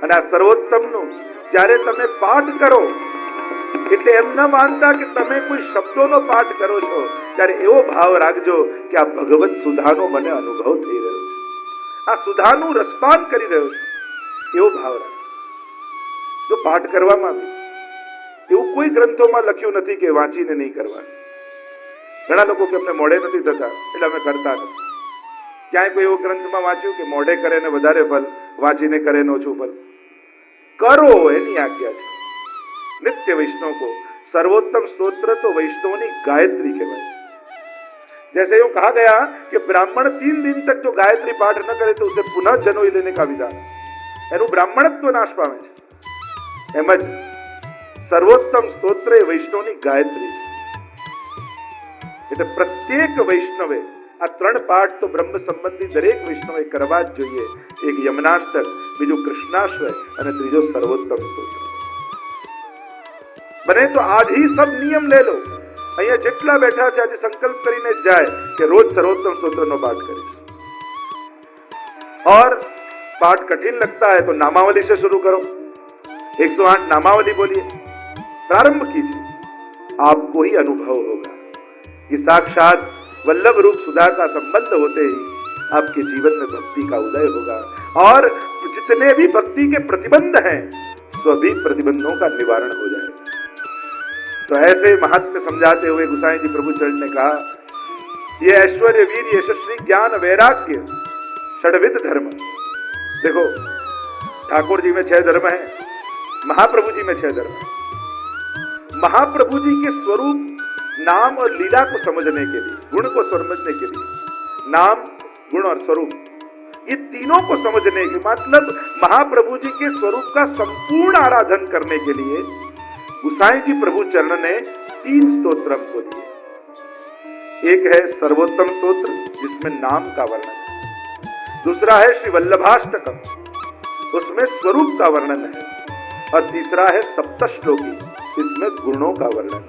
અને આ સર્વોત્તમનું જ્યારે તમે પાઠ કરો એટલે એમ ન માનતા કે તમે કોઈ શબ્દોનો પાઠ કરો છો, ત્યારે એવો ભાવ રાખજો કે આ ભગવત સુધાનો મને અનુભવ થઈ રહ્યો છે, આ સુધાનું રસપાન કરી રહ્યો છું, એવો ભાવ રાખજો. જો પાઠ કરવામાં એવું કોઈ ગ્રંથોમાં લખ્યું નથી કે વાંચીને નહીં કરવાનું. ઘણા લોકો કે અમને મોઢે નથી થતા એટલે અમે કરતા નથી. ક્યાંય કોઈ એવો ગ્રંથમાં વાંચ્યું કે મોઢે કરે ને વધારે ફલ, વાંચીને કરે ને ઓછું ફલ? કરો એની આજ્ઞા છે. नित्य वैष्णव को सर्वोत्तम स्तोत्र तो वैष्णव की गायत्री कहवाय. जैसे यूं कहा गया कि ब्राह्मण 3 दिन तक जो गायत्री पाठ न करे तो उसे पुनः जनोई लेने का विधान, एनु ब्राह्मणत्व नाश पामे छे. एम ज सर्वोत्तम स्तोत्र ए वैष्णवनी गायत्री छे. એટલે પ્રત્યેક વૈષ્ણવે આ 3 પાઠ તો બ્રહ્મ સંબંધી દરેક વૈષ્ણવે કરવા જ જોઈએ. એક યમનાષ્ટક, બીજું કૃષ્ણાશ્વય અને ત્રીજો સર્વોત્તમ સ્તોત્ર. बने तो आज ही सब नियम ले लो. अहिया जेटला बैठा है आज संकल्प करीने जाए कि रोज सर्वोत्तम स्तोत्रनो पाठ करीश. और पाठ कठिन लगता है तो नामावली से शुरू करो. 108 नामावली बोलिए, प्रारंभ कीजिए. आपको ही अनुभव होगा कि साक्षात वल्लभ रूप सुधा का संबंध होते ही आपके जीवन में भक्ति का उदय होगा. और जितने भी भक्ति के प्रतिबंध हैं सभी प्रतिबंधों का निवारण हो जाएगा. तो ऐसे महात्म्य समझाते हुए गुसाई जी प्रभु चरण ने कहा, ये ऐश्वर्य, वीर, यशस्वी, ज्ञान, वैराग्य, षड्विध धर्म. देखो ठाकुर जी में 6 धर्म है, महाप्रभु जी में 6 धर्म है. महाप्रभु जी के स्वरूप, नाम और लीला को समझने के लिए, गुण को समझने के लिए, नाम, गुण और स्वरूप, ये तीनों को समझने के मतलब महाप्रभु जी के स्वरूप का संपूर्ण आराधन करने के लिए गुसाई जी प्रभु चरण ने 3 स्तोत्र हमको दिए. एक है सर्वोत्तम स्तोत्र जिसमें नाम का वर्णन है, दूसरा है श्री वल्लभाष्टकम, उसमें स्वरूप का वर्णन है, और तीसरा है सप्तश्लोकी, इसमें गुणों का वर्णन है.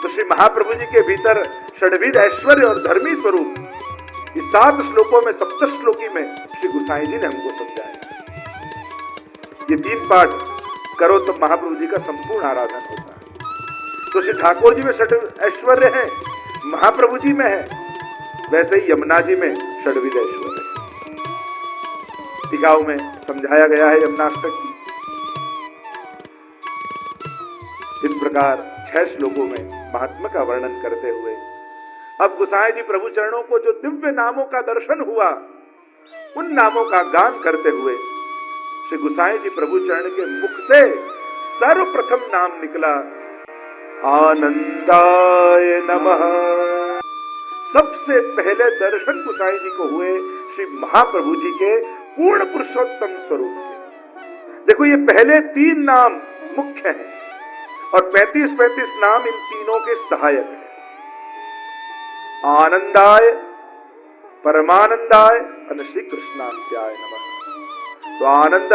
तो श्री महाप्रभु जी के भीतर षड्विध ऐश्वर्य और धर्मी स्वरूप इस 7 श्लोकों में, सप्तश्लोकी में श्री गुसाई जी ने हमको समझाया. ये 3 पाठ करो तो महाप्रभु जी का संपूर्ण आराधन होता है. तो श्री ठाकुर जी में ऐश्वर्य है, महाप्रभु जी में है, वैसे ही यमुना जी में षड्विध ऐश्वर्य है. टीकाओं में समझाया गया है यमुनाष्टक की. इस प्रकार 6 श्लोकों में महात्मा का वर्णन करते हुए अब गुसाई जी प्रभु चरणों को जो दिव्य नामों का दर्शन हुआ, उन नामों का गान करते हुए श्री गुसाई जी प्रभु चरण के मुख से सर्वप्रथम नाम निकला, आनंदाय नमः. सबसे पहले दर्शन गुसाई जी को हुए श्री महाप्रभु जी के पूर्ण पुरुषोत्तम स्वरूप के. देखो ये पहले 3 नाम मुख्य हैं और 35-35 नाम इन तीनों के सहायक हैं. आनंदाय, परमानंदाय और श्री कृष्णास्याय नमः. तो आनंद,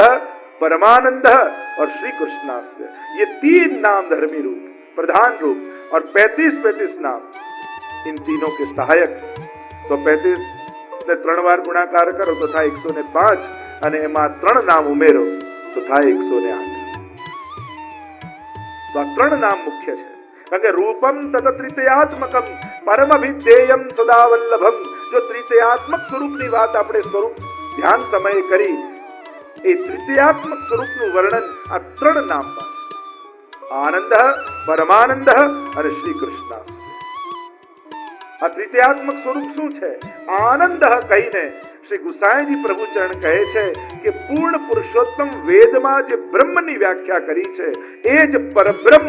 परमानंद और श्री कृष्णास्य, ये 3 नाम धर्मी रूप, प्रधान रूप, और 35-35 नाम इन तीनों के सहायक. तो 35 ने 3 વાર ગુણાકાર કરો તો થાય 105, અને એમાં 3 નામ ઉમેરો તો થાય 108. તો આ 3 નામ મુખ્ય છે. કારણ કે રૂપમ તત ત્રિતયાત્મકમ પરમ વિદ્યેયમ સદા વલ્લભમ. જો ત્રિતયાત્મક સ્વરૂપની વાત આપણે સ્વરૂપ ધ્યાન સમયે કરી, એ ત્રિતયાત્મક સ્વરૂપનું વર્ણન આ 3 નામમાં, આનંદ, પરમાનંદ અને શ્રી કૃષ્ણ. આ ત્રિતયાત્મક સ્વરૂપ શું છે? આનંદ કહીને શ્રી ગુસાઈજી પ્રભુ ચરણ કહે છે કે પૂર્ણ પુરુષોત્તમ વેદમાં જે બ્રહ્મની વ્યાખ્યા કરી છે એ જ પરબ્રહ્મ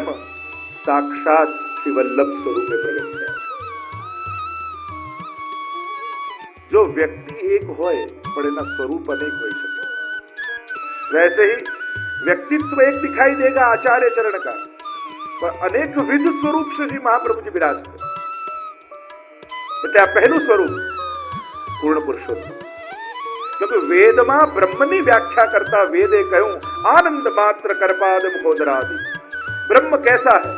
સાક્ષાત શ્રી વલ્લભ સ્વરૂપે પ્રગટ થયા. જો વ્યક્તિ એક હોય પણ એના સ્વરૂપ અનેક હોઈ શકે. वैसे ही व्यक्तित्व एक दिखाई देगा आचार्य चरण का, पर अनेक विध स्वरूप से श्री महाप्रभु जी विराजते. એટલે આ પહેલું સ્વરૂપ પૂર્ણ પુરુષોત્તમ. क्योंकि वेद में ब्रह्म ની व्याख्या करता वेदे कहूं आनंद मात्र करपाद मुखोदरादि. ब्रह्म कैसा है?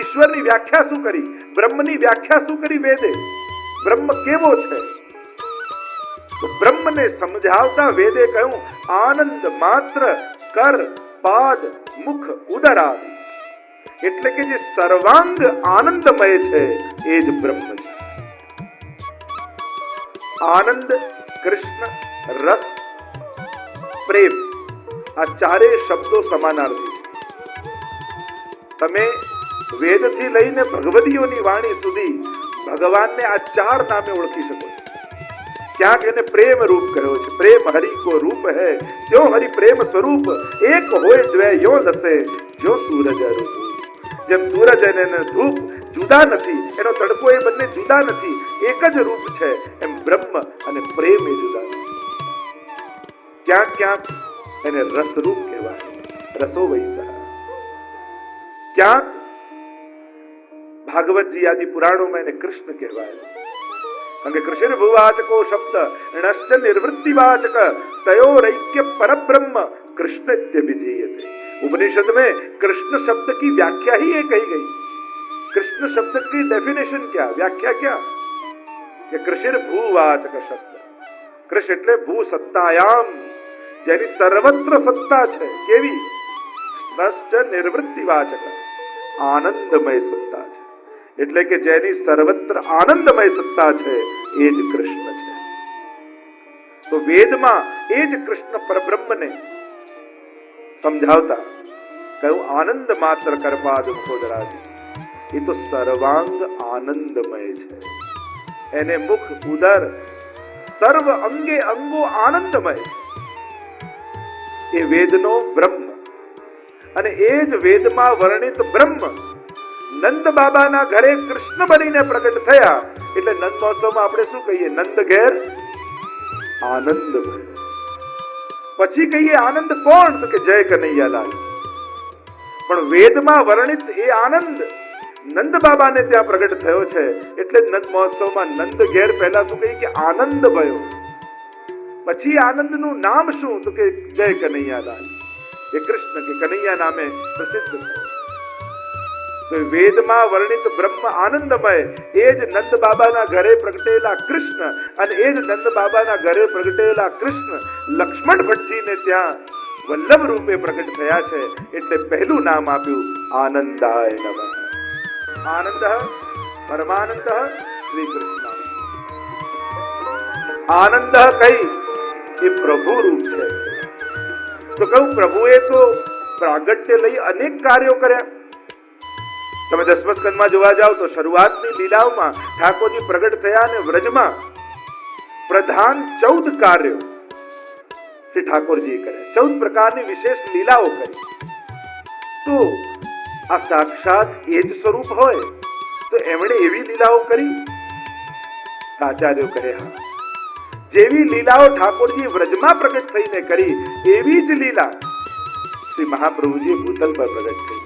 ईश्वर ની व्याख्या શું કરી? ब्रह्म ની व्याख्या શું કરી વેદે? ब्रह्म કેવો છે? તો બ્રહ્મને સમજાવતા વેદે કહ્યું આનંદ માત્ર કર પાદ મુખ ઉદર આદિ, એટલે કે જે સર્વાંગ આનંદમય છે એ જ બ્રહ્મ છે. આનંદ, કૃષ્ણ, રસ, પ્રેમ આ ચારેય શબ્દો સમાનાર્થી છે. તમે વેદથી લઈને ભગવદીઓની વાણી સુધી ભગવાનને આ ચાર નામે ઓળખી શકો છો. ક્યાંક એને પ્રેમ રૂપ કહ્યો છે. પ્રેમ હરિ કો રૂપ હૈ ત્યો હરિ પ્રેમ સ્વરૂપ, એક હોય દ્વય યો દસે જો સૂરજ રૂપ. જેમ સૂરજ અને ધૂપ જુદા નથી, એનો તડકો એ બંને જુદા નથી, એક જ રૂપ છે, એમ બ્રહ્મ અને પ્રેમ એ જુદા નથી. ક્યાંક ક્યાંક એને રસરૂપ કહેવાય, રસો વૈસા. ક્યાંક ભાગવતજી આદિ પુરાણોમાં એને કૃષ્ણ કહેવાય. કારણ કે કૃષ્ણ ભુવાચકો શબ્દ ણશ્ચ નિવૃત્તિવાચક तयोरैक्य परब्रह्म कृष्ण विधीयते. उपनिषद में कृष्ण शब्द की व्याख्या ही ये कही गई. कृष्ण शब्द की डेफिनेशन क्या, व्याख्या क्या? कि कृष्ण भूवाचक शब्द. कृष्ण એટલે ભૂ સત્તાયામ, જેની સર્વત્ર સત્તા છે. કેવી? નશ્ચ નિવૃત્તિવાચક, આનંદમય સત્તા છે. એટલે કે જેની સર્વત્ર આનંદમય સત્તા છે એ જ કૃષ્ણ છે. તો વેદમાં એ જ કૃષ્ણ પરબ્રહ્મને સમજાવતા કહ્યું આનંદ માત્ર કરપાદ મુખોદરાદિ. એ તો સર્વાંગ આનંદમય છે. એને મુખ ઉદર સર્વ અંગે અંગો આનંદમય. એ વેદનો બ્રહ્મ અને એ જ વેદમાં વર્ણિત બ્રહ્મ નંદ બાબાના ઘરે કૃષ્ણ બનીને પ્રગટ થયા. એટલે નંદ મહોત્સવમાં આપણે શું કહીએ? નંદ ઘેર આનંદ. પછી કહીએ આનંદ કોણ? તો કે જય કનૈયાલાલ. પણ વેદમાં વર્ણિત એ આનંદ નંદ બાબાને ત્યાં પ્રગટ થયો છે. એટલે નંદ મહોત્સવમાં નંદ ઘેર પહેલા શું કહીએ? કે આનંદ ભયો. પછી આનંદનું નામ શું? તો કે જય કનૈયાલાલ. એ કૃષ્ણ કે કનૈયા નામે પ્રસિદ્ધ થયો. તો વેદમાં વર્ણિત બ્રહ્મ આનંદમય એ જ નંદ બાબાના ઘરે પ્રગટેલા કૃષ્ણ, અને એ જ નંદ બાબાના ઘરે પ્રગટેલા કૃષ્ણ લક્ષ્મણ ભટ્ટજીને ત્યાં વલ્લભ રૂપે પ્રગટ થયા છે. એટલે પહેલું નામ આપ્યું આનંદાય નમઃ. આનંદ પરમાનંદ શ્રી કૃષ્ણ. આનંદ કઈ? એ પ્રભુ રૂપ છે. તો કહું પ્રભુએ તો પ્રાગટ્ય લઈ અનેક કાર્યો કર્યા. તમે દસમા સ્કંદમાં જોવા જાવ તો શરૂઆતની લીલાઓમાં ઠાકોરજી પ્રગટ થયા અને વ્રજમાં પ્રધાન 14 કાર્યો શ્રી ઠાકોરજી કર્યા. 14 પ્રકારની વિશેષ લીલાઓ કરી. તો આ સાક્ષાત એ જ સ્વરૂપ હોય તો એમણે એવી લીલાઓ કરી? આચાર્યો કહે હા, જેવી લીલાઓ ઠાકોરજી વ્રજમાં પ્રગટ થઈને કરી એવી જ લીલા શ્રી મહાપ્રભુજી ભૂતલ પર પ્રગટ થઈ.